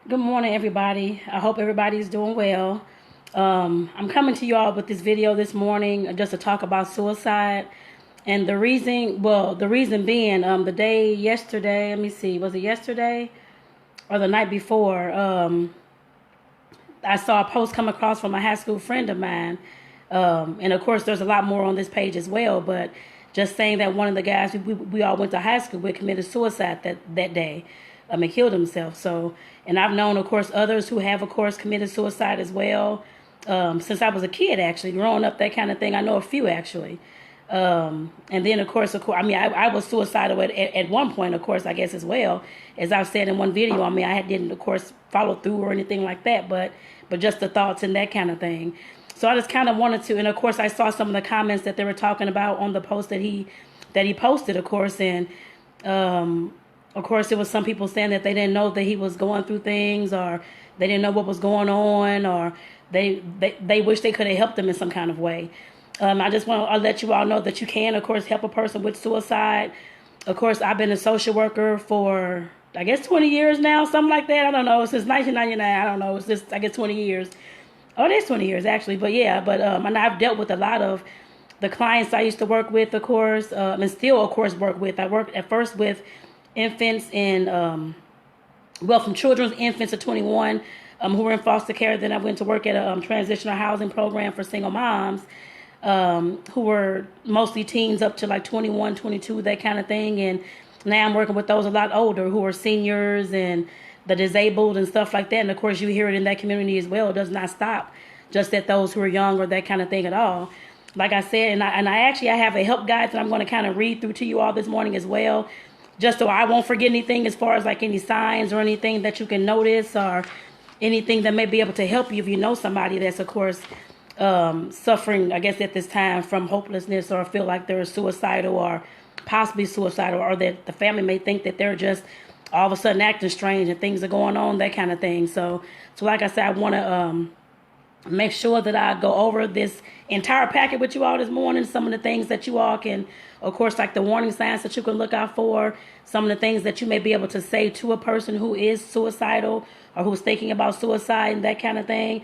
Good morning, everybody. I hope everybody's doing well. I'm coming to you all with this video this morning just to talk about suicide. And the reason being, the day yesterday, let me see, was it yesterday or the night before? I saw a post come across from a high school friend of mine. And of course, there's a lot more on this page as well, but just saying that one of the guys we all went to high school with committed suicide that day, and killed himself. So, and I've known, of course, others who have, of course, committed suicide as well. Since I was a kid, actually, growing up, that kind of thing. I know a few, actually. And then, of course, I was suicidal at one point, of course, I guess, as well. As I've said in one video, I didn't, of course, follow through or anything like that, but just the thoughts and that kind of thing. So I just kind of wanted to, and of course, I saw some of the comments that they were talking about on the post that he posted, of course, and of course, there was some people saying that they didn't know that he was going through things, or they didn't know what was going on, or they wish they could have helped him in some kind of way. I just want to let you all know that you can, of course, help a person with suicide. Of course, I've been a social worker for, I guess, 20 years now, something like that. I don't know, since 1999. I don't know. It's just, I guess, 20 years. Oh, it is 20 years, actually. But yeah, and I've dealt with a lot of the clients I used to work with, of course, and still, of course, work with. I worked at first with infants and, from children's infants to 21 who were in foster care. Then I went to work at a transitional housing program for single moms who were mostly teens up to like 21, 22, that kind of thing. And now I'm working with those a lot older who are seniors and the disabled and stuff like that. And of course, you hear it in that community as well. It does not stop just at those who are young or that kind of thing at all. Like I said, and I have a help guide that I'm going to kind of read through to you all this morning as well, just so I won't forget anything as far as like any signs or anything that you can notice, or anything that may be able to help you if you know somebody that's, of course, suffering, I guess, at this time from hopelessness, or feel like they're suicidal or possibly suicidal, or that the family may think that they're just all of a sudden acting strange and things are going on, that kind of thing. So like I said, I want to make sure that I go over this entire packet with you all this morning. Some of the things that you all can, of course, like the warning signs that you can look out for. Some of the things that you may be able to say to a person who is suicidal or who's thinking about suicide and that kind of thing.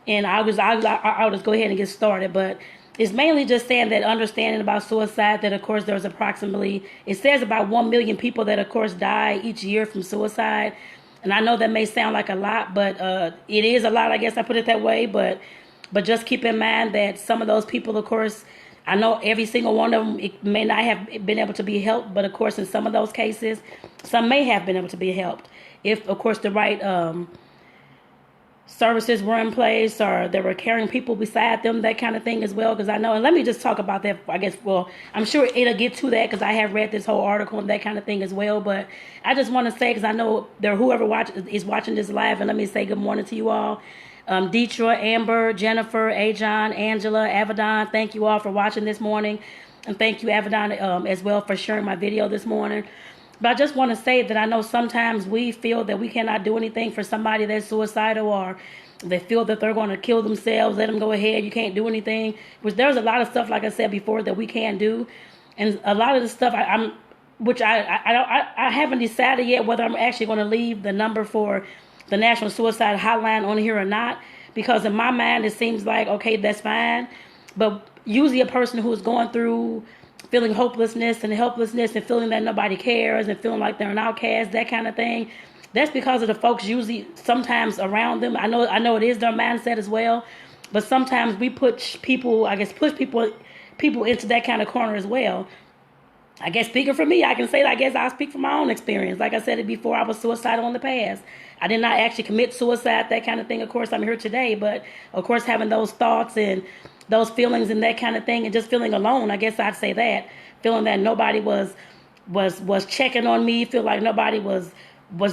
And I'll just go ahead and get started. But it's mainly just saying that understanding about suicide, that, of course, there's approximately, it says about 1 million people that, of course, die each year from suicide. And I know that may sound like a lot, but it is a lot, I guess I put it that way. But just keep in mind that some of those people, of course, I know every single one of them, it may not have been able to be helped. But, of course, in some of those cases, some may have been able to be helped if, of course, the right services were in place, or there were caring people beside them, that kind of thing as well. Because I know, and let me just talk about that, I guess, well, I'm sure it'll get to that because I have read this whole article and that kind of thing as well. But I just want to say, because I know whoever is watching this live, and let me say good morning to you all. Deetra, Amber, Jennifer, Ajon, Angela, Avedon, thank you all for watching this morning. And thank you, Avedon, as well, for sharing my video this morning. But I just want to say that I know sometimes we feel that we cannot do anything for somebody that's suicidal, or they feel that they're going to kill themselves. Let them go ahead. You can't do anything. Which there's a lot of stuff, like I said before, that we can do, and a lot of the stuff I haven't decided yet whether I'm actually going to leave the number for the National Suicide Hotline on here or not. Because in my mind, it seems like, okay, that's fine, but usually a person who is going through feeling hopelessness and helplessness and feeling that nobody cares and feeling like they're an outcast, that kind of thing, that's because of the folks usually sometimes around them. I know it is their mindset as well, but sometimes we push people into that kind of corner as well. I guess speaking for me, I can say that I guess I speak from my own experience. Like I said it before, I was suicidal in the past. I did not actually commit suicide, that kind of thing. Of course, I'm here today, but of course, having those thoughts and those feelings and that kind of thing, and just feeling alone, I guess I'd say that. Feeling that nobody was checking on me, feel like nobody was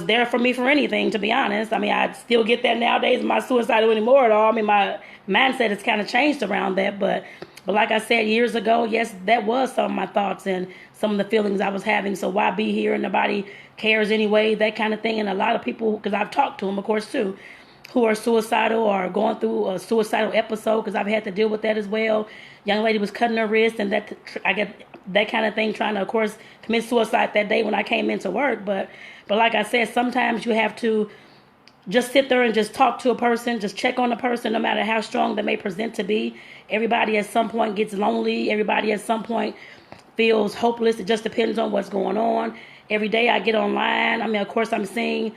there for me for anything, to be honest. I mean, I still get that nowadays. I'm not suicidal anymore at all. I mean, my mindset has kind of changed around that, but like I said years ago, yes, that was some of my thoughts and some of the feelings I was having. So why be here and nobody cares anyway, that kind of thing. And a lot of people, because I've talked to them, of course, too, who are suicidal or going through a suicidal episode, because I've had to deal with that as well. Young lady was cutting her wrist, and that I get that kind of thing, trying to, of course, commit suicide that day when I came into work. But like I said, sometimes you have to just sit there and just talk to a person, just check on a person, no matter how strong they may present to be. Everybody at some point gets lonely. Everybody at some point feels hopeless. It just depends on what's going on. Every day I get online, I mean, of course, I'm seeing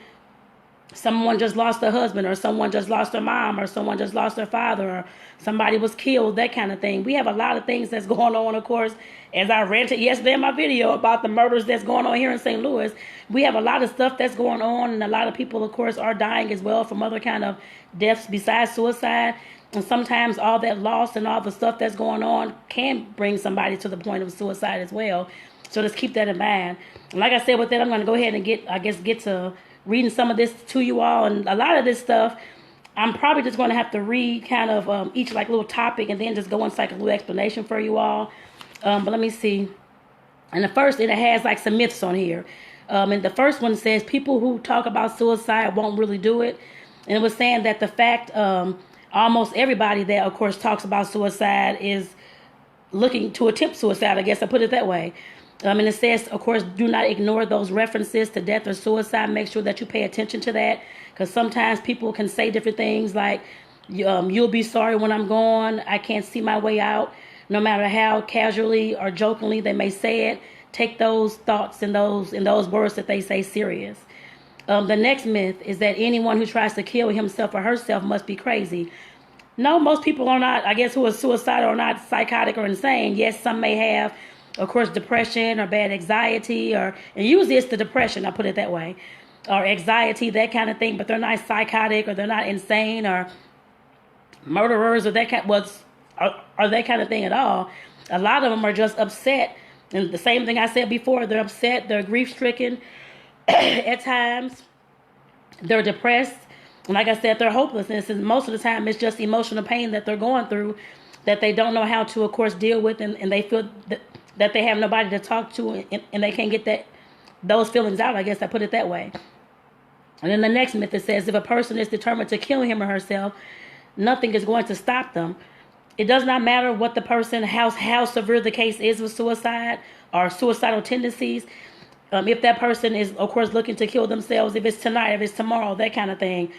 someone just lost their husband, or someone just lost their mom, or someone just lost their father, or somebody was killed, that kind of thing. We have a lot of things that's going on, of course. As I ranted yesterday in my video about the murders that's going on here in St. Louis, we have a lot of stuff that's going on, and a lot of people, of course, are dying as well from other kind of deaths besides suicide. And sometimes all that loss and all the stuff that's going on can bring somebody to the point of suicide as well. So just keep that in mind. And like I said, with that, I'm going to go ahead and get to reading some of this to you all. And a lot of this stuff, I'm probably just going to have to read kind of each like little topic and then just go into like a little explanation for you all. But let me see. And the first, it has like some myths on here. And the first one says people who talk about suicide won't really do it. And it was saying that the fact almost everybody that, of course, talks about suicide is looking to attempt suicide, I guess I put it that way. And it says, of course, do not ignore those references to death or suicide. Make sure that you pay attention to that, because sometimes people can say different things like, you'll be sorry when I'm gone. I can't see my way out. No matter how casually or jokingly they may say it, take those thoughts and those words that they say serious. The next myth is that anyone who tries to kill himself or herself must be crazy. No, most people are not, I guess, who are suicidal are not psychotic or insane. Yes, some may have, of course, depression or bad anxiety, and usually it's the depression, I put it that way, or anxiety, that kind of thing, but they're not psychotic, or they're not insane, or murderers, or that kind of thing at all. A lot of them are just upset, and the same thing I said before, they're upset, they're grief-stricken at times, they're depressed, and like I said, they're hopelessness, and most of the time it's just emotional pain that they're going through that they don't know how to, of course, deal with, and they feel that they have nobody to talk to, and they can't get those feelings out, I guess I put it that way. And then the next myth, it says, if a person is determined to kill him or herself, nothing is going to stop them. It does not matter what the person, how severe the case is with suicide or suicidal tendencies. If that person is, of course, looking to kill themselves, if it's tonight, if it's tomorrow, that kind of thing,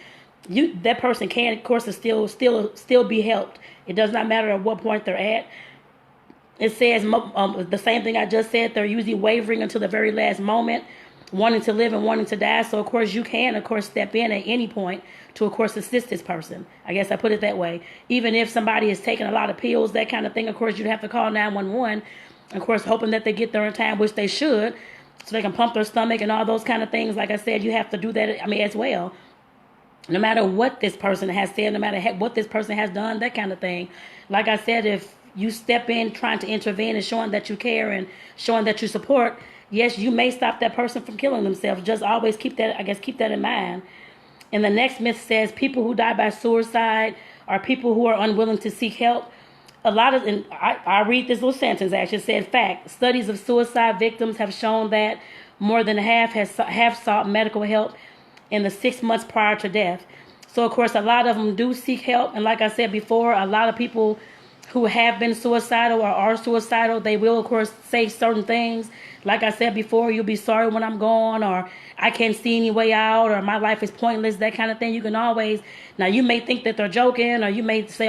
that person can, of course, still be helped. It does not matter at what point they're at. It says the same thing I just said. They're usually wavering until the very last moment, wanting to live and wanting to die. So, of course, you can, of course, step in at any point to, of course, assist this person. I guess I put it that way. Even if somebody is taking a lot of pills, that kind of thing, of course, you'd have to call 911. Of course, hoping that they get there in time, which they should, so they can pump their stomach and all those kind of things. Like I said, you have to do that, as well. No matter what this person has said, no matter what this person has done, that kind of thing. Like I said, if you step in trying to intervene and showing that you care and showing that you support, yes, you may stop that person from killing themselves. Just always keep that in mind. And the next myth says people who die by suicide are people who are unwilling to seek help. And I read this little sentence actually. It said, fact, studies of suicide victims have shown that more than half have sought medical help in the 6 months prior to death. So, of course, a lot of them do seek help. And like I said before, a lot of people who have been suicidal or are suicidal, they will, of course, say certain things. Like I said before, you'll be sorry when I'm gone, or I can't see any way out, or my life is pointless, that kind of thing. You can always, now you may think that they're joking, or you may say,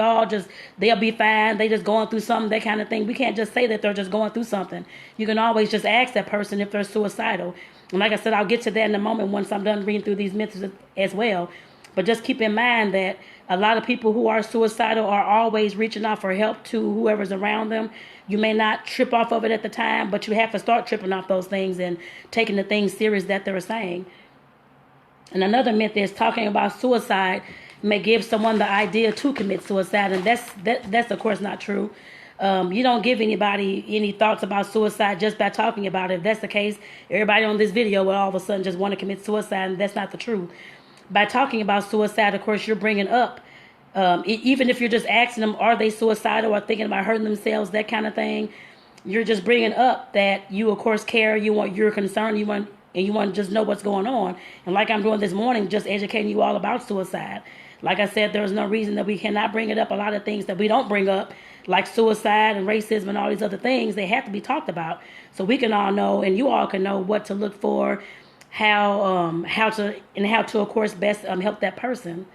they'll be fine, they just going through something, that kind of thing. We can't just say that they're just going through something. You can always just ask that person if they're suicidal. And like I said, I'll get to that in a moment once I'm done reading through these myths as well. But just keep in mind that a lot of people who are suicidal are always reaching out for help to whoever's around them. You may not trip off of it at the time, but you have to start tripping off those things and taking the things serious that they're saying. And another myth is talking about suicide may give someone the idea to commit suicide, and that's of course not true. You don't give anybody any thoughts about suicide just by talking about it. If that's the case, everybody on this video will all of a sudden just want to commit suicide, and that's not the truth. By talking about suicide, of course, you're bringing up, even if you're just asking them, are they suicidal or thinking about hurting themselves, that kind of thing, you're just bringing up that you, of course, care, you're concerned, you want to just know what's going on. And like I'm doing this morning, just educating you all about suicide. Like I said, there's no reason that we cannot bring it up. A lot of things that we don't bring up, like suicide and racism and all these other things, they have to be talked about. So we can all know, and you all can know what to look for how to of course best help that person.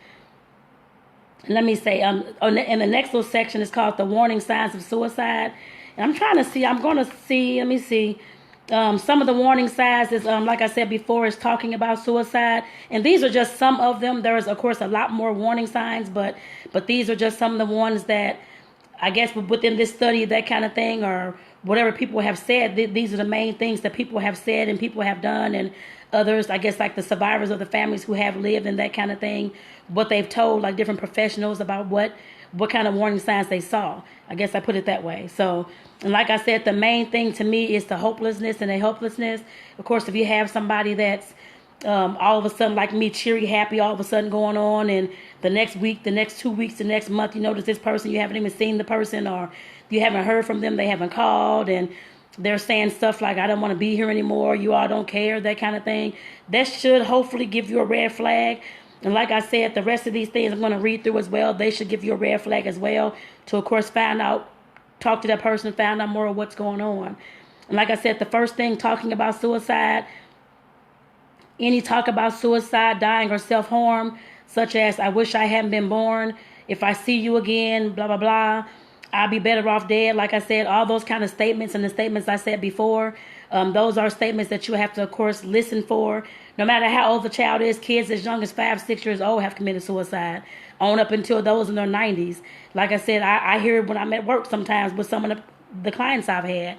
Let me say, in the next little section is called the warning signs of suicide. And I'm trying to see, let me see. Some of the warning signs is, like I said before, is talking about suicide. And these are just some of them. There is, of course, a lot more warning signs, but these are just some of the ones that, I guess, within this study, that kind of thing, or whatever people have said, these are the main things that people have said and people have done, and others, I guess, like the survivors of the families who have lived and that kind of thing, what they've told, like different professionals about what kind of warning signs they saw. I guess I put it that way. So, and like I said, the main thing to me is the hopelessness and the helplessness. Of course, if you have somebody that's all of a sudden like me, cheery, happy, all of a sudden going on, and the next week, the next 2 weeks, the next month, you notice this person, you haven't even seen the person, or you haven't heard from them, they haven't called, and they're saying stuff like, I don't want to be here anymore, you all don't care, that kind of thing. That should hopefully give you a red flag. And like I said, the rest of these things I'm going to read through as well, they should give you a red flag as well, to of course find out, talk to that person, find out more of what's going on. And like I said, the first thing, talking about suicide, any talk about suicide, dying, or self-harm, such as, I wish I hadn't been born, if I see you again, blah, blah, blah, I'll be better off dead. Like I said, all those kind of statements and the statements I said before, those are statements that you have to, of course, listen for. No matter how old the child is, kids as young as 5, 6 years old have committed suicide, on up until those in their 90s. Like I said, I hear it when I'm at work sometimes with some of the clients I've had.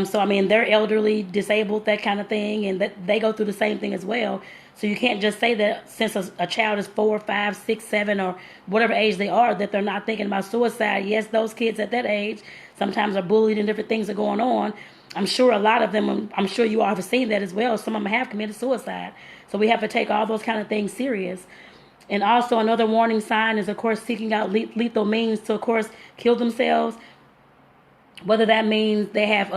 So, I mean, they're elderly, disabled, that kind of thing, and that they go through the same thing as well. So you can't just say that since a child is 4, 5, 6, 7, or whatever age they are, that they're not thinking about suicide. Yes, those kids at that age sometimes are bullied and different things are going on. I'm sure a lot of them, I'm sure you all have seen that as well. Some of them have committed suicide. So we have to take all those kind of things serious. And also another warning sign is, of course, seeking out lethal means to, of course, kill themselves. Whether that means they have,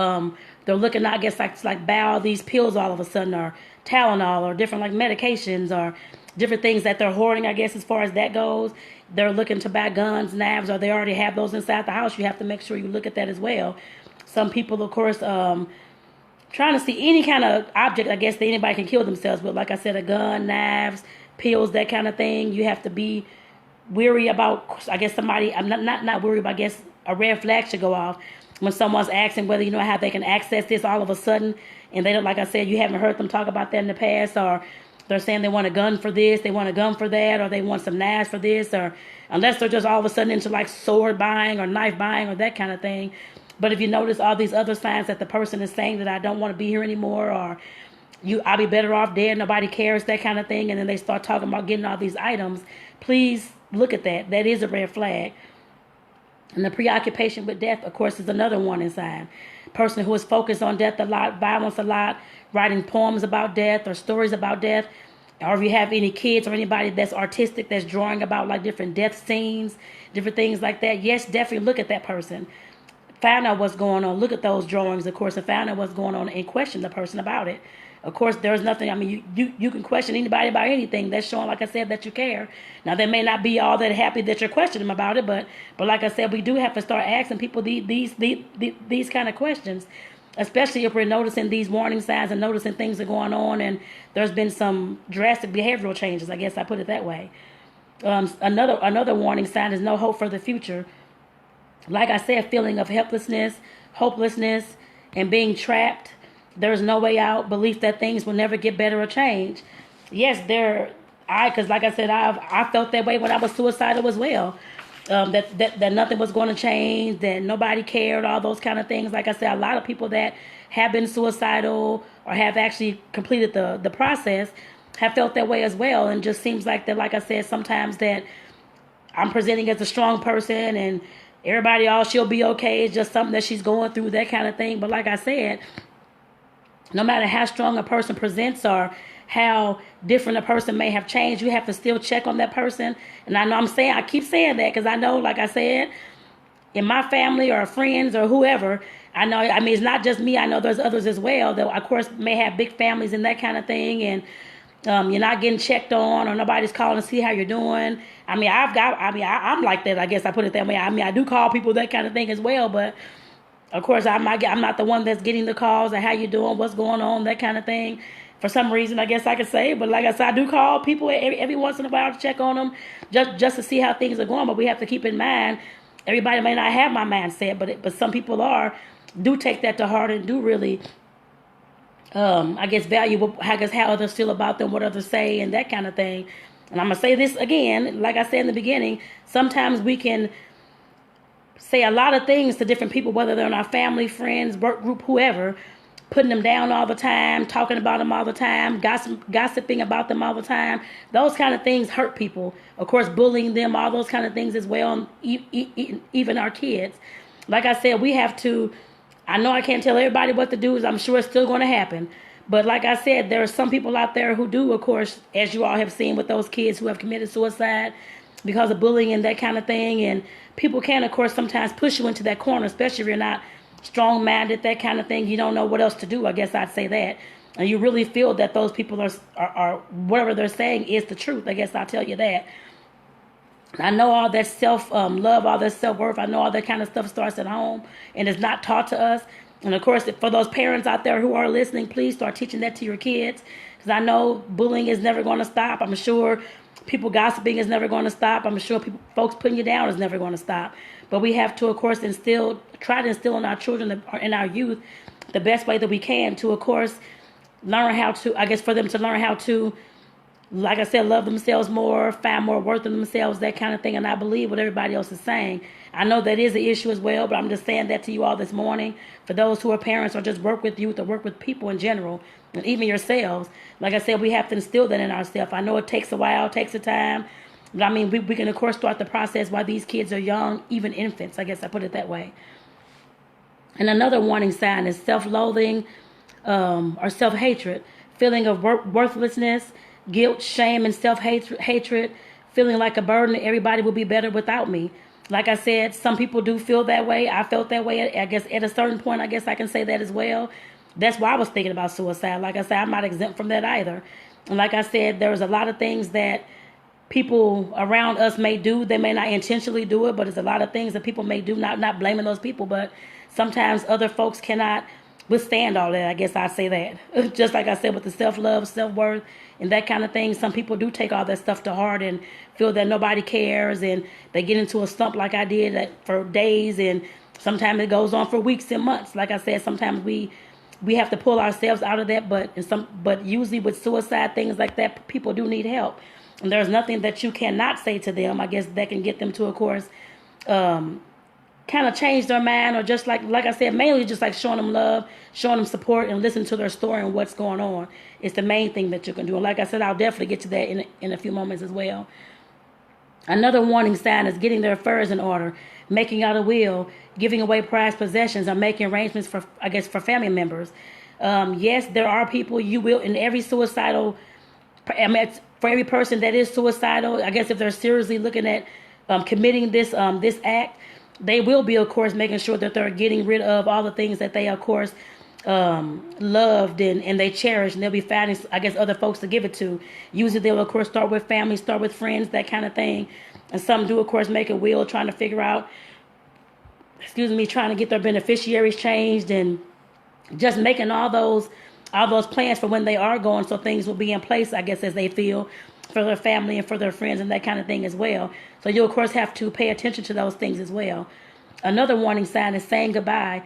they're looking, I guess, like buy all these pills all of a sudden, or Tylenol, or different like medications, or different things that they're hoarding, I guess, as far as that goes. They're looking to buy guns, knives, or they already have those inside the house. You have to make sure you look at that as well. Some people, of course, trying to see any kind of object, I guess, that anybody can kill themselves with. Like I said, a gun, knives, pills, that kind of thing. You have to be weary about, I guess, somebody, I'm not worried, but I guess a red flag should go off when someone's asking whether you know how they can access this all of a sudden, and they don't, like I said, you haven't heard them talk about that in the past, or they're saying they want a gun for this, they want a gun for that, or they want some knives for this, or unless they're just all of a sudden into like sword buying or knife buying or that kind of thing. But if you notice all these other signs that the person is saying that I don't want to be here anymore, or I'll be better off dead, nobody cares, that kind of thing, and then they start talking about getting all these items, please look at that. That is a red flag. And the preoccupation with death, of course, is another warning sign. Person who is focused on death a lot, violence a lot, writing poems about death or stories about death, or if you have any kids or anybody that's artistic, that's drawing about like different death scenes, different things like that, yes, definitely look at that person. Find out what's going on. Look at those drawings, of course, and find out what's going on and question the person about it. Of course, there's nothing, I mean, you can question anybody about anything. That's showing, like I said, that you care. Now, they may not be all that happy that you're questioning them about it, but like I said, we do have to start asking people these kind of questions, especially if we're noticing these warning signs and noticing things are going on, and there's been some drastic behavioral changes, I guess I put it that way. Another warning sign is no hope for the future. Like I said, feeling of helplessness, hopelessness, and being trapped. There's no way out. Belief that things will never get better or change. Yes, because like I said, I felt that way when I was suicidal as well. That nothing was going to change, that nobody cared, all those kind of things. Like I said, a lot of people that have been suicidal or have actually completed the process have felt that way as well. And just seems like that, like I said, sometimes that I'm presenting as a strong person and everybody, she'll be okay. It's just something that she's going through, that kind of thing. But like I said, no matter how strong a person presents or how different a person may have changed, you have to still check on that person. And I know I keep saying that because I know, like I said, in my family or friends or whoever, I know, I mean, it's not just me. I know there's others as well that, of course, may have big families and that kind of thing. And you're not getting checked on or nobody's calling to see how you're doing. I mean, I'm like that. I guess I put it that way. I mean, I do call people, that kind of thing as well, but of course, I'm not the one that's getting the calls or how you doing, what's going on, that kind of thing. for some reason, I guess I could say. But like I said, I do call people every once in a while to check on them, just to see how things are going. But we have to keep in mind, everybody may not have my mindset, but some people do take that to heart and do really, I guess, value how others feel about them, what others say, and that kind of thing. And I'm going to say this again, like I said in the beginning, sometimes we can say a lot of things to different people, whether they're in our family, friends, work group, whoever, putting them down all the time, talking about them all the time, gossiping about them all the time. Those kind of things hurt people. Of course, bullying them, all those kind of things as well, even our kids. Like I said, we have to, I know I can't tell everybody what to do, I'm sure it's still going to happen. But like I said, there are some people out there who do, of course, as you all have seen with those kids who have committed suicide because of bullying and that kind of thing. And people can, of course, sometimes push you into that corner, especially if you're not strong-minded, that kind of thing. You don't know what else to do, I guess I'd say that. And you really feel that those people are whatever they're saying is the truth. I guess I'll tell you that. I know all that self-love, all that self-worth, I know all that kind of stuff starts at home and is not taught to us. And of course, for those parents out there who are listening, please start teaching that to your kids. Because I know bullying is never going to stop. I'm sure people gossiping is never going to stop. I'm sure folks putting you down is never going to stop. But we have to, of course, try to instill in our children and our youth the best way that we can to, of course, learn how to, I guess, for them to learn how to, like I said, love themselves more, find more worth in themselves, that kind of thing. And I believe what everybody else is saying. I know that is an issue as well, but I'm just saying that to you all this morning. For those who are parents or just work with youth or work with people in general, and even yourselves, like I said, we have to instill that in ourselves. I know it takes a while, it takes a time. But I mean, we can, of course, start the process while these kids are young, even infants. I guess I put it that way. And another warning sign is self-loathing or self-hatred, feeling of worthlessness, guilt, shame, and self-hatred, feeling like a burden. Everybody will be better without me. Like I said, some people do feel that way. I felt that way. I guess at a certain point, I guess I can say that as well. That's why I was thinking about suicide. Like I said, I'm not exempt from that either. And like I said, there's a lot of things that people around us may do. They may not intentionally do it, but there's a lot of things that people may do, not blaming those people, but sometimes other folks cannot withstand all that. I guess I'd say that. Just like I said with the self-love, self-worth, and that kind of thing, some people do take all that stuff to heart and feel that nobody cares, and they get into a slump like I did for days, and sometimes it goes on for weeks and months. Like I said, sometimes we have to pull ourselves out of that, but usually with suicide, things like that, people do need help. And there's nothing that you cannot say to them, I guess, that can get them to, of course, kind of change their mind, or just like I said, mainly just like showing them love, showing them support, and listening to their story and what's going on. It's the main thing that you can do. And like I said, I'll definitely get to that in a few moments as well. Another warning sign is getting their affairs in order, making out a will, giving away prized possessions, or making arrangements for family members. Yes, there are people you will, in every suicidal, for every person that is suicidal, I guess if they're seriously looking at committing this act, they will be, of course, making sure that they're getting rid of all the things that they, of course, loved and they cherish, and they'll be finding, I guess, other folks to give it to. Usually they'll, of course, start with family, start with friends, that kind of thing. And some do, of course, make a will, trying to figure out, trying to get their beneficiaries changed, and just making all those plans for when they are going, so things will be in place, I guess, as they feel, for their family and for their friends and that kind of thing as well. So you, of course, have to pay attention to those things as well. Another warning sign is saying goodbye.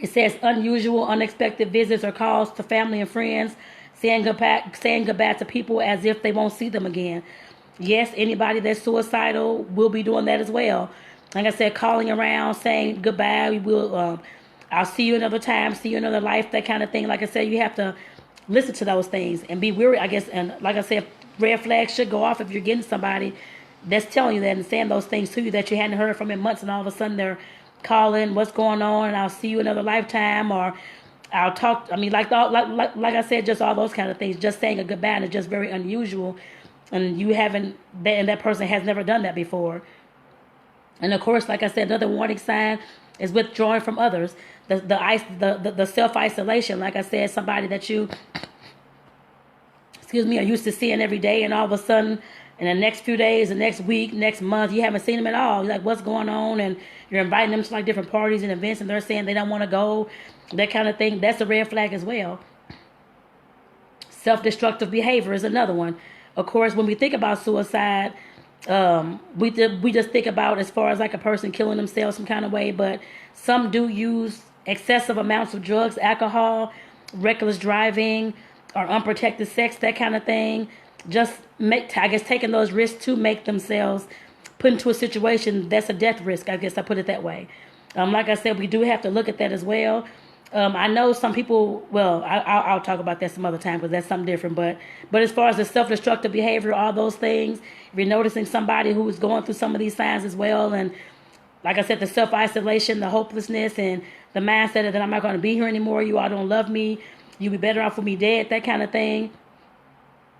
It says unusual, unexpected visits or calls to family and friends, saying goodbye to people as if they won't see them again. Yes, anybody that's suicidal will be doing that as well. Like I said, calling around, saying goodbye. I'll see you another time, see you another life, that kind of thing. Like I said, you have to listen to those things and be weary, I guess. And like I said, red flags should go off if you're getting somebody that's telling you that and saying those things to you that you hadn't heard from in months, and all of a sudden they're calling, what's going on, and I'll see you another lifetime, or I'll talk. I mean, like I said, just all those kind of things. Just saying a goodbye is just very unusual, and that person has never done that before. And of course, like I said, another warning sign is withdrawing from others. The self-isolation. Like I said, somebody that you, are used to seeing every day, and all of a sudden, in the next few days, the next week, next month, you haven't seen them at all. You're like, what's going on? And you're inviting them to like different parties and events, and they're saying they don't want to go, that kind of thing. That's a red flag as well. Self-destructive behavior is another one. Of course, when we think about suicide, we just think about as far as like a person killing themselves some kind of way, but some do use excessive amounts of drugs, alcohol, reckless driving, or unprotected sex, that kind of thing. Just taking those risks to make themselves put into a situation that's a death risk. I guess I put it that way. Like I said, we do have to look at that as well. I know some people, well, I'll talk about that some other time because that's something different. But as far as the self-destructive behavior, all those things, if you're noticing somebody who is going through some of these signs as well, and like I said, the self-isolation, the hopelessness, and the mindset that I'm not going to be here anymore, you all don't love me, you'd be better off with me dead, that kind of thing,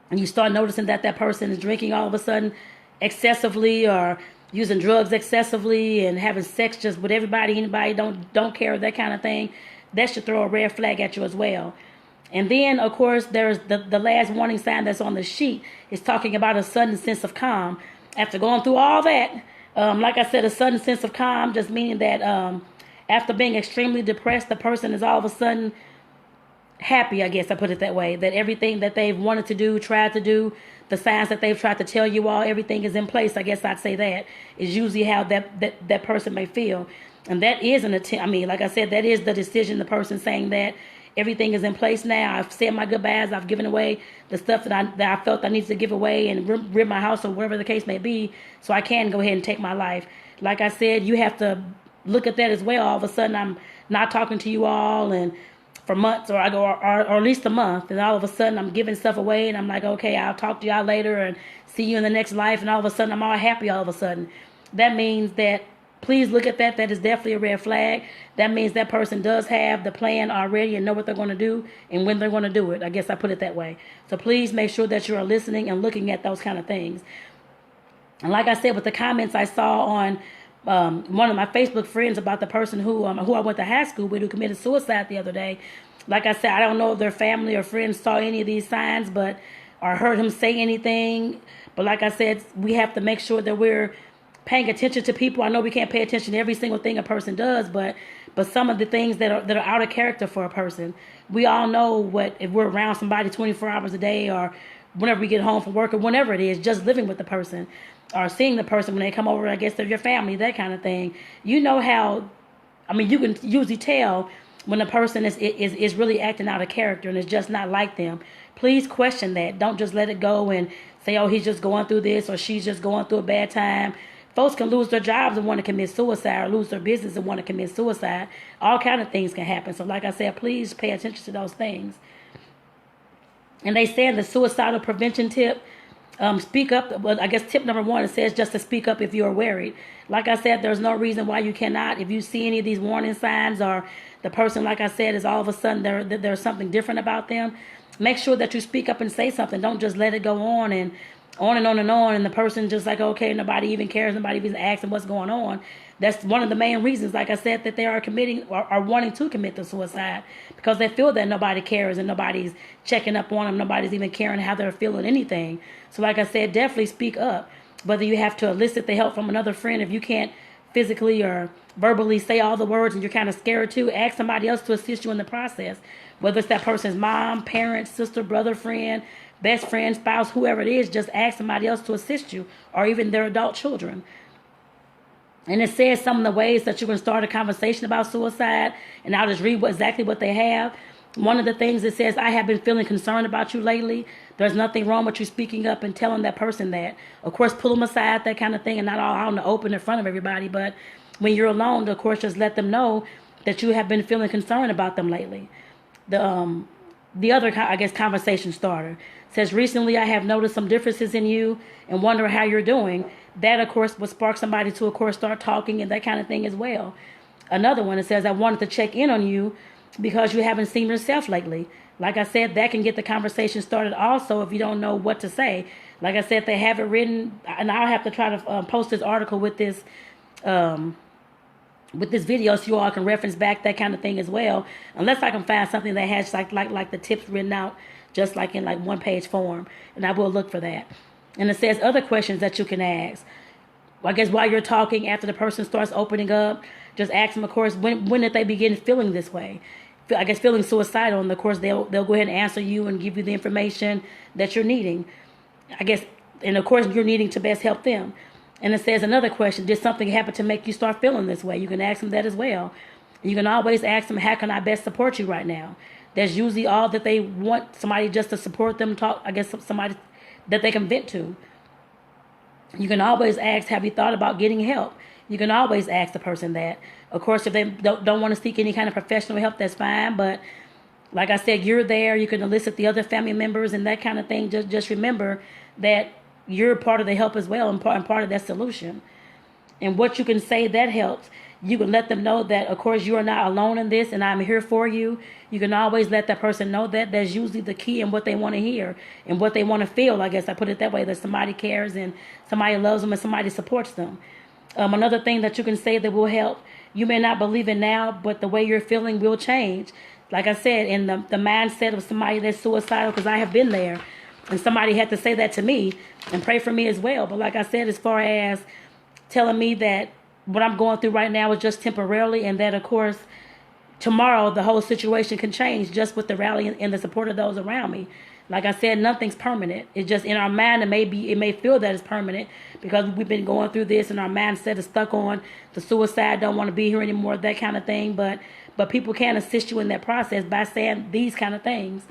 and you start noticing that that person is drinking all of a sudden excessively, or using drugs excessively, and having sex just with anybody don't care, that kind of thing, that should throw a red flag at you as well. And then, of course, there's the last warning sign that's on the sheet is talking about a sudden sense of calm. After going through all that, like I said, a sudden sense of calm, just meaning that after being extremely depressed, the person is all of a sudden happy, I guess I put it that way, that everything that they've wanted to do, tried to do, the signs that they've tried to tell you all, everything is in place. I guess I'd say that is usually how that person may feel. And that is an attempt. I mean, like I said, that is the decision, the person saying that everything is in place now. I've said my goodbyes. I've given away the stuff that I felt I needed to give away, and rid my house or wherever the case may be, so I can go ahead and take my life. Like I said, you have to look at that as well. All of a sudden, I'm not talking to you all, and for months, or at least a month, and all of a sudden I'm giving stuff away, and I'm like, okay, I'll talk to y'all later, and see you in the next life, and all of a sudden I'm all happy all of a sudden. That means that, please look at that. That is definitely a red flag. That means that person does have the plan already and know what they're going to do and when they're going to do it. I guess I put it that way. So please make sure that you are listening and looking at those kind of things. And like I said, with the comments I saw on one of my Facebook friends about the person who I went to high school with, who committed suicide the other day. Like I said, I don't know if their family or friends saw any of these signs, or heard him say anything. But like I said, we have to make sure that we're paying attention to people. I know we can't pay attention to every single thing a person does, but some of the things that are out of character for a person. We all know if we're around somebody 24 hours a day, or whenever we get home from work, or whenever it is, just living with the person or seeing the person when they come over, I guess they're your family, that kind of thing. You know how, I mean, you can usually tell when a person is really acting out of character and is just not like them. Please question that. Don't just let it go and say, oh, he's just going through this, or she's just going through a bad time. Folks can lose their jobs and want to commit suicide, or lose their business and want to commit suicide. All kind of things can happen. So like I said, please pay attention to those things. And they say in the suicidal prevention tip, speak up. Well, I guess tip number 1, it says just to speak up if you're worried. Like I said, there's no reason why you cannot. If you see any of these warning signs, or the person, like I said, is all of a sudden there's something different about them, make sure that you speak up and say something. Don't just let it go on and on and on and on, and the person just like, okay, nobody even cares, nobody even asking what's going on. That's one of the main reasons, like I said, that they are committing or are wanting to commit the suicide, because they feel that nobody cares and nobody's checking up on them, nobody's even caring how they're feeling, anything. So like I said, definitely speak up. Whether you have to elicit the help from another friend, if you can't physically or verbally say all the words and you're kind of scared to, ask somebody else to assist you in the process. Whether it's that person's mom, parent, sister, brother, friend, best friend, spouse, whoever it is, just ask somebody else to assist you, or even their adult children. And it says some of the ways that you can start a conversation about suicide, and I'll just read exactly what they have. One of the things it says, I have been feeling concerned about you lately. There's nothing wrong with you speaking up and telling that person that. Of course, pull them aside, that kind of thing, and not all out in the open in front of everybody. But when you're alone, of course, just let them know that you have been feeling concerned about them lately. The other, I guess, conversation starter says, recently I have noticed some differences in you and wonder how you're doing. That, of course, would spark somebody to, of course, start talking and that kind of thing as well. Another one, it says, I wanted to check in on you because you haven't seen yourself lately. Like I said, that can get the conversation started also if you don't know what to say. Like I said, they have it written, and I'll have to try to post this article with this video so you all can reference back, that kind of thing as well. Unless I can find something that has like the tips written out just like in like one-page form, and I will look for that. And it says other questions that you can ask. Well, I guess while you're talking, after the person starts opening up, just ask them, of course, when did they begin feeling this way? I guess, feeling suicidal, and of course they'll go ahead and answer you and give you the information that you're needing. I guess, and of course you're needing to best help them. And it says another question: did something happen to make you start feeling this way? You can ask them that as well. You can always ask them, how can I best support you right now? That's usually all that they want, somebody just to support them, talk, I guess somebody that they can vent to. You can always ask, have you thought about getting help? You can always ask the person that. Of course, if they don't want to seek any kind of professional help, that's fine. But like I said, you're there. You can elicit the other family members and that kind of thing. Just remember that you're part of the help as well, and part of that solution. And what you can say that helps. You can let them know that, of course, you are not alone in this, and I'm here for you. You can always let that person know that. That's usually the key in what they want to hear and what they want to feel. I guess I put it that way, that somebody cares and somebody loves them and somebody supports them. Another thing that you can say that will help, you may not believe it now, but the way you're feeling will change. Like I said, in the mindset of somebody that's suicidal, because I have been there, and somebody had to say that to me and pray for me as well. But like I said, as far as telling me that what I'm going through right now is just temporarily, and that, of course, tomorrow the whole situation can change just with the rally and the support of those around me. Like I said, nothing's permanent. It's just in our mind, it may feel that it's permanent because we've been going through this and our mindset is stuck on the suicide, don't want to be here anymore, that kind of thing. But people can assist you in that process by saying these kind of things.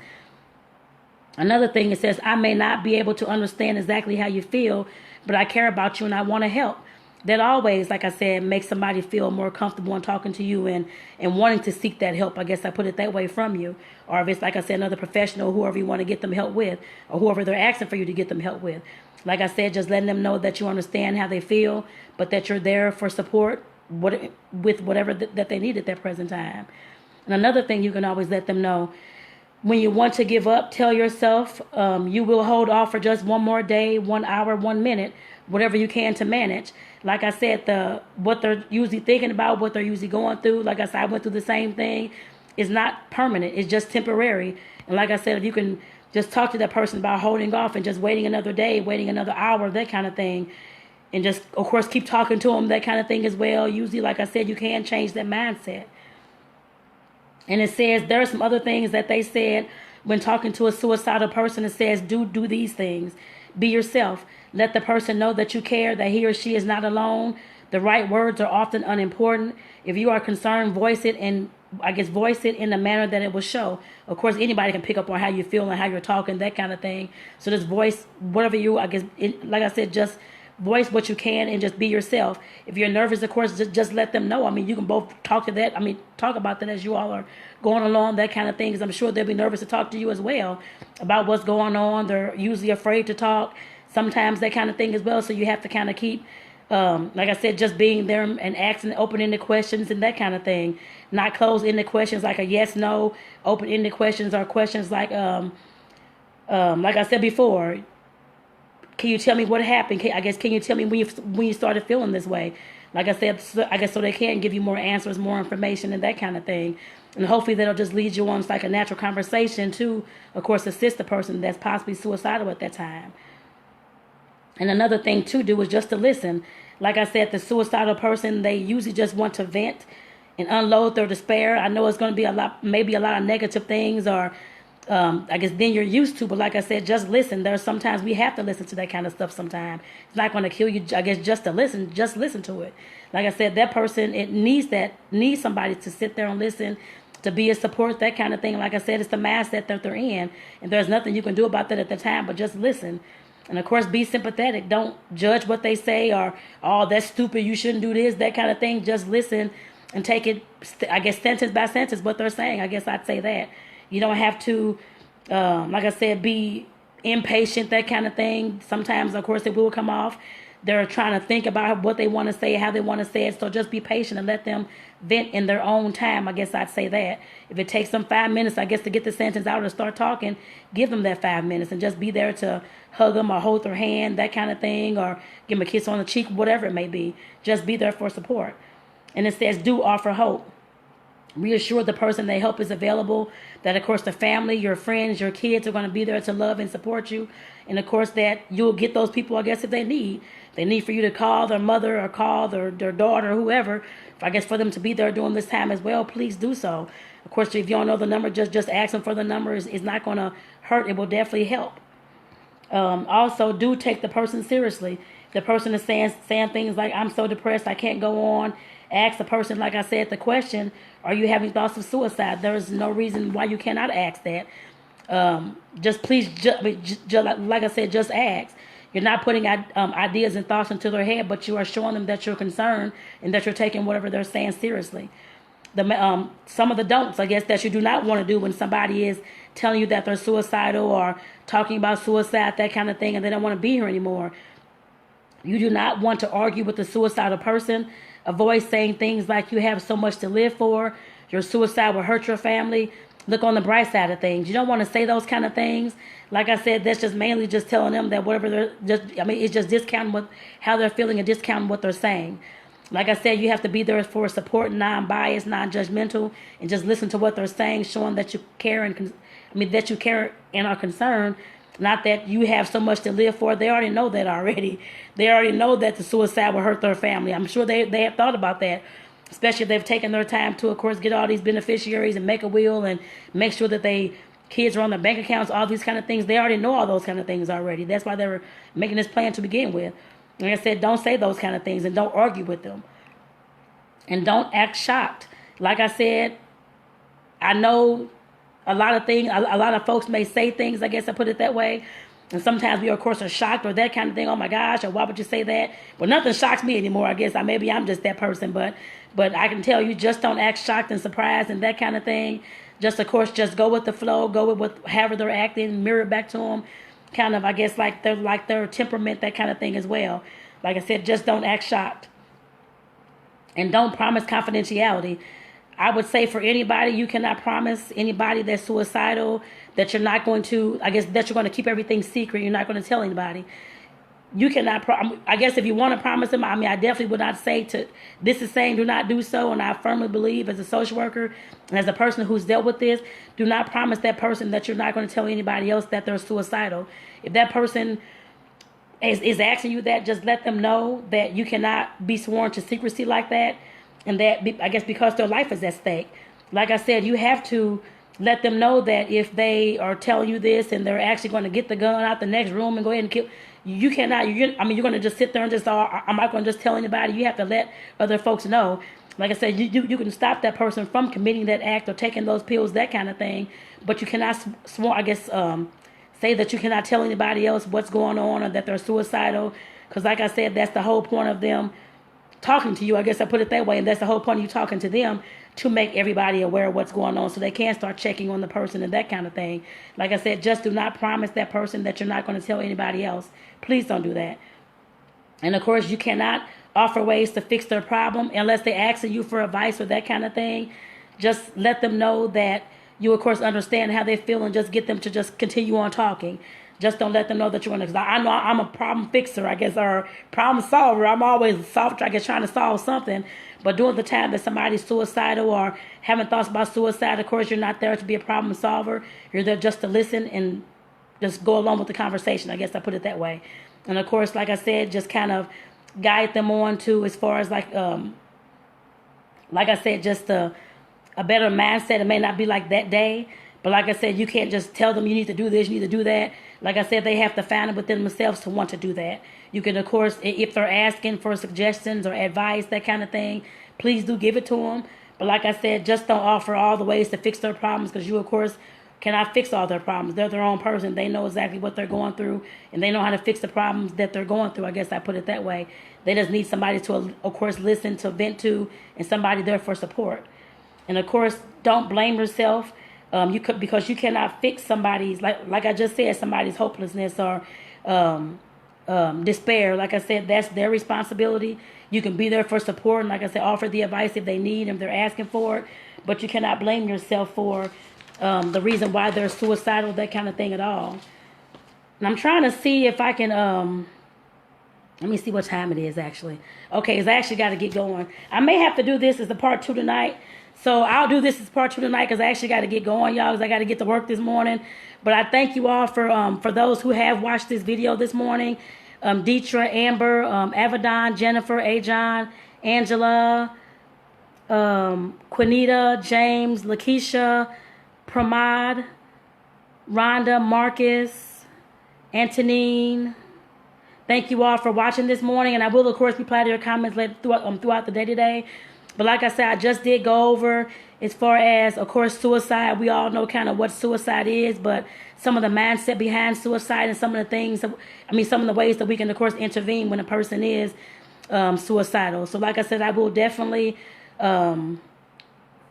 Another thing, it says, I may not be able to understand exactly how you feel, but I care about you and I want to help. That always, like I said, makes somebody feel more comfortable in talking to you and wanting to seek that help. I guess I put it that way from you. Or if it's, like I said, another professional, whoever you want to get them help with, or whoever they're asking for you to get them help with. Like I said, just letting them know that you understand how they feel, but that you're there for support with whatever that they need at that present time. And another thing you can always let them know, when you want to give up, tell yourself you will hold off for just one more day, 1 hour, 1 minute, whatever you can to manage. Like I said, what they're usually thinking about, what they're usually going through, like I said, I went through the same thing, is not permanent. It's just temporary. And like I said, if you can just talk to that person about holding off and just waiting another day, waiting another hour, that kind of thing, and just, of course, keep talking to them, that kind of thing as well. Usually, like I said, you can change that mindset. And it says there are some other things that they said when talking to a suicidal person. It says, do these things. Be yourself. Let the person know that you care, that he or she is not alone. The right words are often unimportant. If you are concerned, voice it in the manner that it will show. Of course, anybody can pick up on how you feel and how you're talking, that kind of thing. So just voice whatever you, like I said, just voice what you can and just be yourself. If you're nervous, of course, just let them know. I mean, you can both talk about that as you all are going along, that kind of thing, because I'm sure they'll be nervous to talk to you as well about what's going on. They're usually afraid to talk sometimes, that kind of thing as well. So you have to kind of keep, like I said, just being there and asking open-ended questions and that kind of thing. Not closed-ended questions like a yes, no. Open-ended questions are questions like I said before, can you tell me what happened? Can you tell me when you started feeling this way? Like I said, so they can give you more answers, more information, and that kind of thing. And hopefully that'll just lead you on like a natural conversation to, of course, assist the person that's possibly suicidal at that time. And another thing to do is just to listen. Like I said, the suicidal person, they usually just want to vent and unload their despair. I know it's going to be maybe a lot of negative things, or I guess then you're used to, but like I said, just listen. There's sometimes we have to listen to that kind of stuff sometimes. It's not going to kill you, I guess, just to listen. Just listen to it. Like I said, that person, it needs somebody to sit there and listen, to be a support, that kind of thing. Like I said, it's the mindset that they're in, and there's nothing you can do about that at the time, but just listen. And of course, be sympathetic. Don't judge what they say, or, oh, that's stupid, you shouldn't do this, that kind of thing. Just listen and take it, I guess, sentence by sentence, what they're saying. I guess I'd say that. You don't have to, like I said, be impatient, that kind of thing. Sometimes, of course, it will come off. They're trying to think about what they want to say, how they want to say it. So just be patient and let them vent in their own time. I guess I'd say that. If it takes them 5 minutes, I guess, to get the sentence out or start talking, give them that 5 minutes and just be there to hug them or hold their hand, that kind of thing, or give them a kiss on the cheek, whatever it may be. Just be there for support. And it says, do offer hope. Reassure the person that help is available, that of course the family, your friends, your kids are going to be there to love and support you. And of course that you'll get those people, I guess, if they need. They need for you to call their mother or call their daughter or whoever. I guess for them to be there during this time as well, please do so. Of course, if you don't know the number, just ask them for the number. It's not going to hurt. It will definitely help. Also, do take the person seriously. The person is saying things like, I'm so depressed, I can't go on. Ask the person, like I said, the question, are you having thoughts of suicide? There is no reason why you cannot ask that. Just please, like I said, just ask. You're not putting ideas and thoughts into their head, but you are showing them that you're concerned and that you're taking whatever they're saying seriously. Some of the don'ts, I guess, that you do not want to do when somebody is telling you that they're suicidal or talking about suicide, that kind of thing, and they don't want to be here anymore. You do not want to argue with the suicidal person. Avoid saying things like you have so much to live for, your suicide will hurt your family. Look on the bright side of things. You don't want to say those kind of things. Like I said, that's just mainly just telling them that whatever they're it's just discounting how they're feeling and discounting what they're saying. Like I said, you have to be there for support, non-biased, non-judgmental, and just listen to what they're saying, showing that you care that you care and are concerned. Not that you have so much to live for. They already know that already. They already know that the suicide will hurt their family. I'm sure they have thought about that, especially if they've taken their time to, of course, get all these beneficiaries and make a will and make sure that kids are on their bank accounts, all these kind of things. They already know all those kind of things already. That's why they were making this plan to begin with. Like I said, don't say those kind of things and don't argue with them. And don't act shocked. Like I said, I know a lot of folks may say things, I guess I put it that way. And sometimes we, of course, are shocked or that kind of thing. Oh, my gosh, or why would you say that? Well, nothing shocks me anymore, I guess. Maybe I'm just that person. But I can tell you, just don't act shocked and surprised and that kind of thing. Just, of course, just go with the flow. Go with however they're acting. Mirror back to them. Kind of, I guess, like their temperament, that kind of thing as well. Like I said, just don't act shocked. And don't promise confidentiality. I would say for anybody, you cannot promise anybody that's suicidal that you're not going to, I guess, that you're going to keep everything secret. You're not going to tell anybody. You cannot, I guess if you want to promise them, I definitely would not say this is saying do not do so. And I firmly believe as a social worker and as a person who's dealt with this, do not promise that person that you're not going to tell anybody else that they're suicidal. If that person is asking you that, just let them know that you cannot be sworn to secrecy like that. And that, I guess, because their life is at stake. Like I said, you have to let them know that if they are telling you this and they're actually going to get the gun out the next room and go ahead and kill, you cannot, you're going to just sit there and just, I'm not going to just tell anybody. You have to let other folks know. Like I said, you can stop that person from committing that act or taking those pills, that kind of thing. But you cannot, say that you cannot tell anybody else what's going on or that they're suicidal. Because like I said, that's the whole point of them talking to you. I guess I put it that way. And that's the whole point of you talking to them, to make everybody aware of what's going on so they can start checking on the person and that kind of thing. Like I said, just do not promise that person that you're not going to tell anybody else. Please don't do that. And of course, you cannot offer ways to fix their problem unless they're asking you for advice or that kind of thing. Just let them know that you, of course, understand how they feel and just get them to just continue on talking. Just don't let them know that you're going to, I know I'm a problem fixer, I guess, or problem solver. I'm always trying to solve something. But during the time that somebody's suicidal or having thoughts about suicide, of course, you're not there to be a problem solver. You're there just to listen and just go along with the conversation. I guess I put it that way. And of course, like I said, just kind of guide them on to, as far as like I said, just a better mindset. It may not be like that day. But like I said, you can't just tell them you need to do this, you need to do that. Like I said, they have to find it within themselves to want to do that. You can, of course, if they're asking for suggestions or advice, that kind of thing, please do give it to them. But like I said, just don't offer all the ways to fix their problems, because you, of course, cannot fix all their problems. They're their own person. They know exactly what they're going through, and they know how to fix the problems that they're going through. I guess I put it that way. They just need somebody to, of course, listen, to vent to, and somebody there for support. And, of course, don't blame yourself. Because you cannot fix somebody's, like I just said, somebody's hopelessness or despair. Like I said, that's their responsibility. You can be there for support, and like I said, offer the advice if they need, if they're asking for it. But you cannot blame yourself for the reason why they're suicidal, that kind of thing at all. And I'm trying to see if I can, let me see what time it is actually. Okay, I actually got to get going. I may have to do this as a part 2 tonight, So I'll do this as part 2 tonight because I actually got to get going, y'all, because I got to get to work this morning. But I thank you all for those who have watched this video this morning. Deetra, Amber, Avedon, Jennifer, Ajon, Angela, Quinita, James, Lakeisha, Pramad, Rhonda, Marcus, Antonine. Thank you all for watching this morning, and I will, of course, reply to your comments throughout the day today. But like I said, I just did go over as far as, of course, suicide. We all know kind of what suicide is, but some of the mindset behind suicide and some of the things, some of the ways that we can, of course, intervene when a person is suicidal. So like I said, I will definitely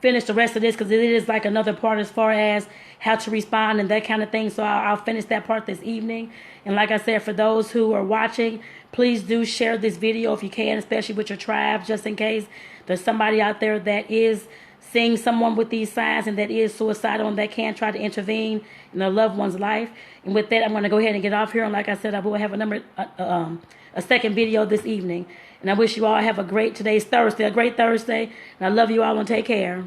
finish the rest of this because it is like another part as far as how to respond and that kind of thing. So I'll finish that part this evening. And like I said, for those who are watching, please do share this video if you can, especially with your tribe, just in case there's somebody out there that is seeing someone with these signs and that is suicidal and that can try to intervene in their loved one's life. And with that, I'm going to go ahead and get off here. And like I said, I will have a second video this evening. And I wish you all have a great Thursday, and I love you all and take care.